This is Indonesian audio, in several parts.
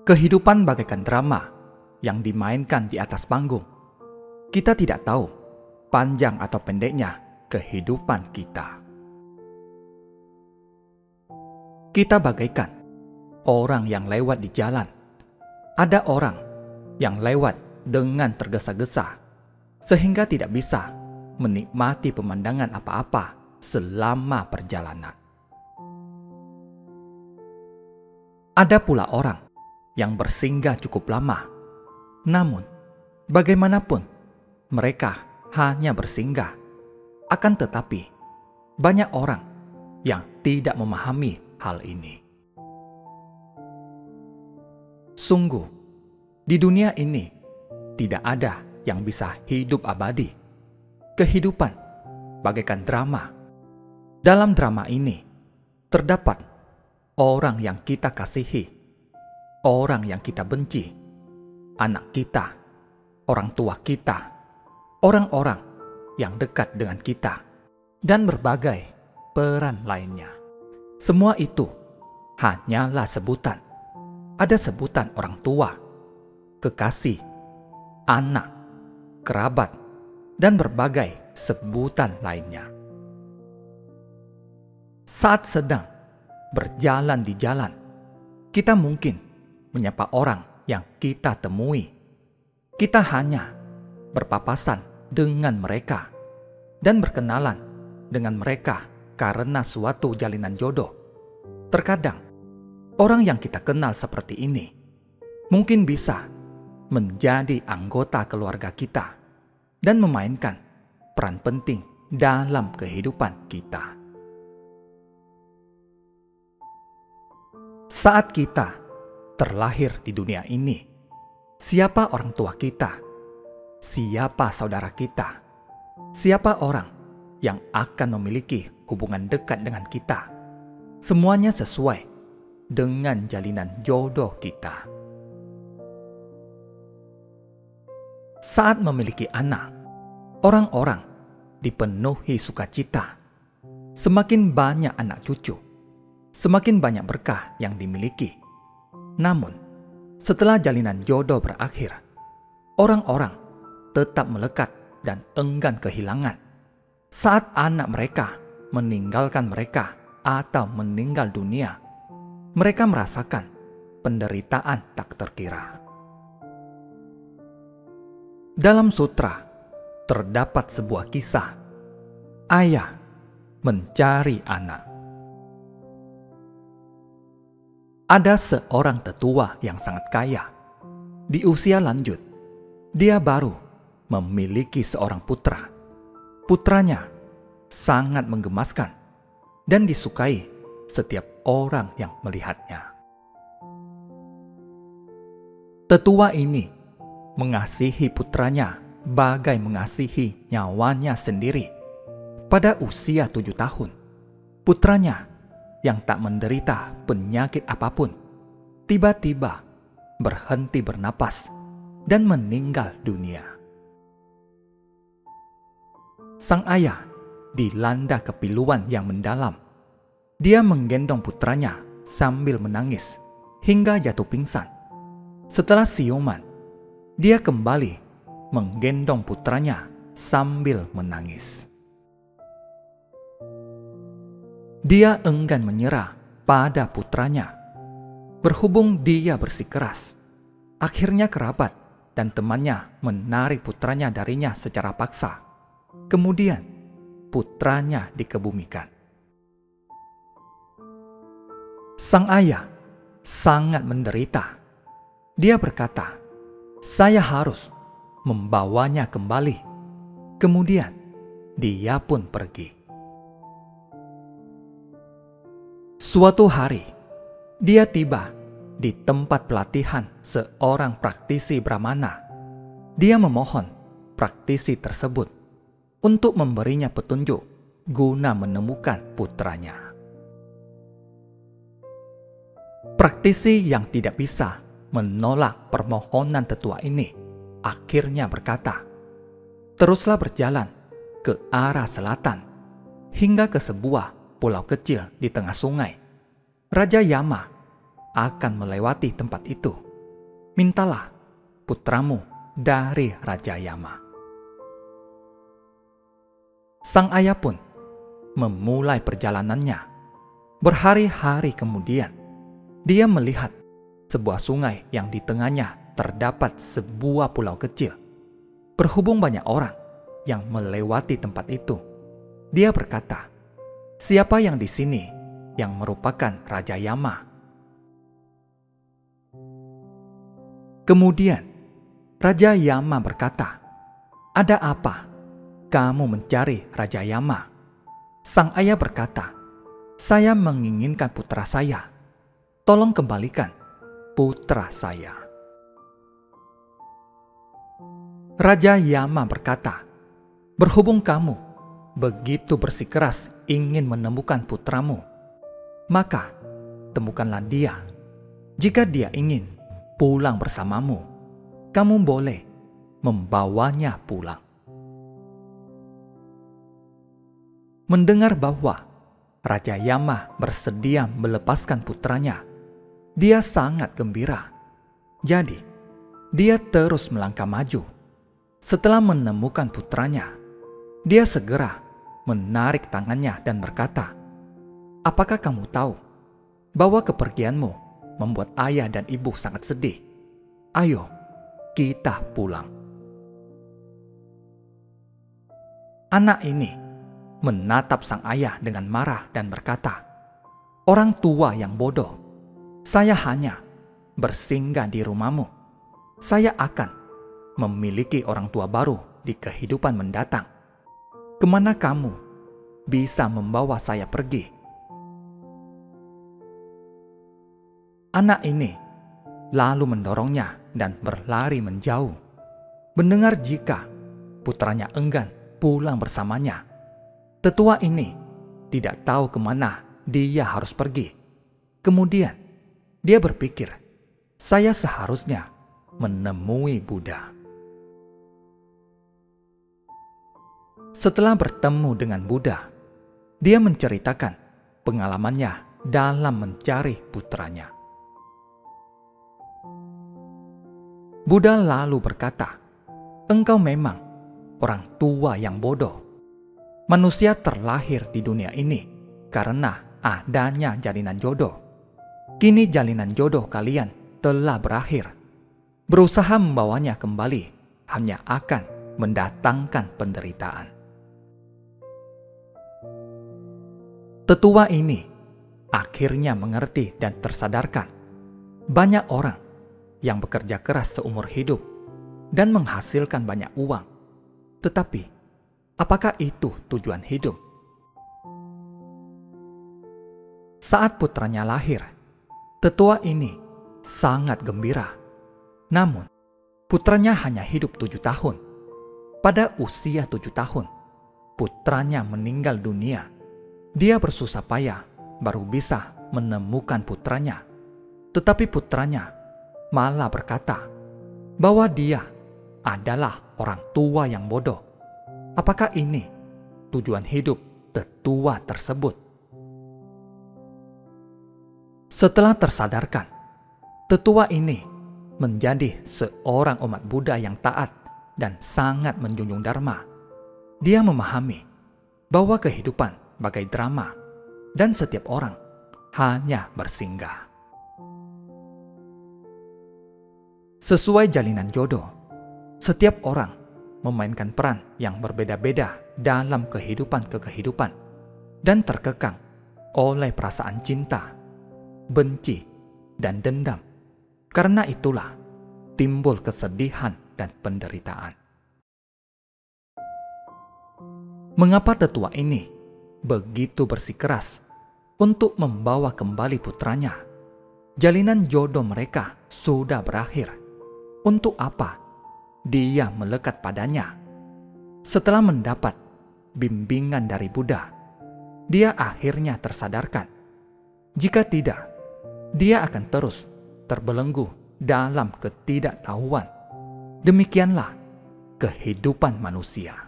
Kehidupan bagaikan drama yang dimainkan di atas panggung. Kita tidak tahu panjang atau pendeknya kehidupan kita. Kita bagaikan orang yang lewat di jalan. Ada orang yang lewat dengan tergesa-gesa, sehingga tidak bisa menikmati pemandangan apa-apa selama perjalanan. Ada pula orang yang bersinggah cukup lama, namun bagaimanapun mereka hanya bersinggah. Akan tetapi banyak orang yang tidak memahami hal ini. Sungguh, di dunia ini tidak ada yang bisa hidup abadi. Kehidupan bagaikan drama. Dalam drama ini terdapat orang yang kita kasihi, orang yang kita benci, anak kita, orang tua kita, orang-orang yang dekat dengan kita, dan berbagai peran lainnya. Semua itu hanyalah sebutan. Ada sebutan orang tua, kekasih, anak, kerabat, dan berbagai sebutan lainnya. Saat sedang berjalan di jalan, kita mungkin menyapa orang yang kita temui. Kita hanya berpapasan dengan mereka dan berkenalan dengan mereka karena suatu jalinan jodoh. Terkadang, orang yang kita kenal seperti ini mungkin bisa menjadi anggota keluarga kita dan memainkan peran penting dalam kehidupan kita. Saat kita terlahir di dunia ini, siapa orang tua kita? Siapa saudara kita? Siapa orang yang akan memiliki hubungan dekat dengan kita? Semuanya sesuai dengan jalinan jodoh kita. Saat memiliki anak, orang-orang dipenuhi sukacita. Semakin banyak anak cucu, semakin banyak berkah yang dimiliki. Namun, setelah jalinan jodoh berakhir, orang-orang tetap melekat dan enggan kehilangan. Saat anak mereka meninggalkan mereka atau meninggal dunia, mereka merasakan penderitaan tak terkira. Dalam sutra, terdapat sebuah kisah. Ayah mencari anak. Ada seorang tetua yang sangat kaya. Di usia lanjut, dia baru memiliki seorang putra. Putranya sangat menggemaskan dan disukai setiap orang yang melihatnya. Tetua ini mengasihi putranya bagai mengasihi nyawanya sendiri. Pada usia 7 tahun, putranya yang tak menderita penyakit apapun, tiba-tiba berhenti bernapas dan meninggal dunia. Sang ayah dilanda kepiluan yang mendalam. Dia menggendong putranya sambil menangis hingga jatuh pingsan. Setelah siuman, dia kembali menggendong putranya sambil menangis. Dia enggan menyerah pada putranya. Berhubung dia bersikeras, akhirnya kerabat dan temannya menarik putranya darinya secara paksa. Kemudian putranya dikebumikan. Sang ayah sangat menderita. Dia berkata, "Saya harus membawanya kembali." Kemudian dia pun pergi. Suatu hari, dia tiba di tempat pelatihan seorang praktisi Brahmana. Dia memohon praktisi tersebut untuk memberinya petunjuk guna menemukan putranya. Praktisi yang tidak bisa menolak permohonan tetua ini akhirnya berkata, "Teruslah berjalan ke arah selatan hingga ke sebuah pulau kecil di tengah sungai. Raja Yama akan melewati tempat itu. Mintalah putramu dari Raja Yama. Sang ayah pun memulai perjalanannya. Berhari-hari kemudian, dia melihat sebuah sungai yang di tengahnya terdapat sebuah pulau kecil. Berhubung banyak orang yang melewati tempat itu, dia berkata, "Siapa yang di sini yang merupakan Raja Yama?" Kemudian Raja Yama berkata, "Ada apa kamu mencari Raja Yama?" Sang ayah berkata, "Saya menginginkan putra saya. Tolong kembalikan putra saya." Raja Yama berkata, "Berhubung kamu begitu bersikeras ingin menemukan putramu, maka temukanlah dia. Jika dia ingin pulang bersamamu, kamu boleh membawanya pulang." Mendengar bahwa Raja Yama bersedia melepaskan putranya, dia sangat gembira. Jadi, dia terus melangkah maju. Setelah menemukan putranya, dia segera menarik tangannya dan berkata, "Apakah kamu tahu bahwa kepergianmu membuat ayah dan ibu sangat sedih? Ayo, kita pulang." Anak ini menatap sang ayah dengan marah dan berkata, "Orang tua yang bodoh, saya hanya bersinggah di rumahmu. Saya akan memiliki orang tua baru di kehidupan mendatang. Kemana kamu bisa membawa saya pergi?" Anak ini lalu mendorongnya dan berlari menjauh. Mendengar jika putranya enggan pulang bersamanya, tetua ini tidak tahu kemana dia harus pergi. Kemudian dia berpikir, "Saya seharusnya menemui Buddha." Setelah bertemu dengan Buddha, dia menceritakan pengalamannya dalam mencari putranya. Buddha lalu berkata, "Engkau memang orang tua yang bodoh. Manusia terlahir di dunia ini karena adanya jalinan jodoh. Kini jalinan jodoh kalian telah berakhir. Berusaha membawanya kembali hanya akan mendatangkan penderitaan." Tetua ini akhirnya mengerti dan tersadarkan. Banyak orang yang bekerja keras seumur hidup dan menghasilkan banyak uang. Tetapi, apakah itu tujuan hidup? Saat putranya lahir, tetua ini sangat gembira. Namun, putranya hanya hidup 7 tahun. Pada usia 7 tahun, putranya meninggal dunia. Dia bersusah payah baru bisa menemukan putranya. Tetapi putranya malah berkata bahwa dia adalah orang tua yang bodoh. Apakah ini tujuan hidup tetua tersebut? Setelah tersadarkan, tetua ini menjadi seorang umat Buddha yang taat dan sangat menjunjung dharma. Dia memahami bahwa kehidupan bagai drama dan setiap orang hanya bersinggah. Sesuai jalinan jodoh, setiap orang memainkan peran yang berbeda-beda dalam kehidupan ke kehidupan dan terkekang oleh perasaan cinta, benci, dan dendam. Karena itulah timbul kesedihan dan penderitaan. Mengapa tetua ini begitu bersikeras untuk membawa kembali putranya? Jalinan jodoh mereka sudah berakhir. Untuk apa dia melekat padanya? Setelah mendapat bimbingan dari Buddha, dia akhirnya tersadarkan. Jika tidak, dia akan terus terbelenggu dalam ketidaktahuan. Demikianlah kehidupan manusia.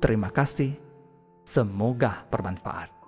Terima kasih. Semoga bermanfaat.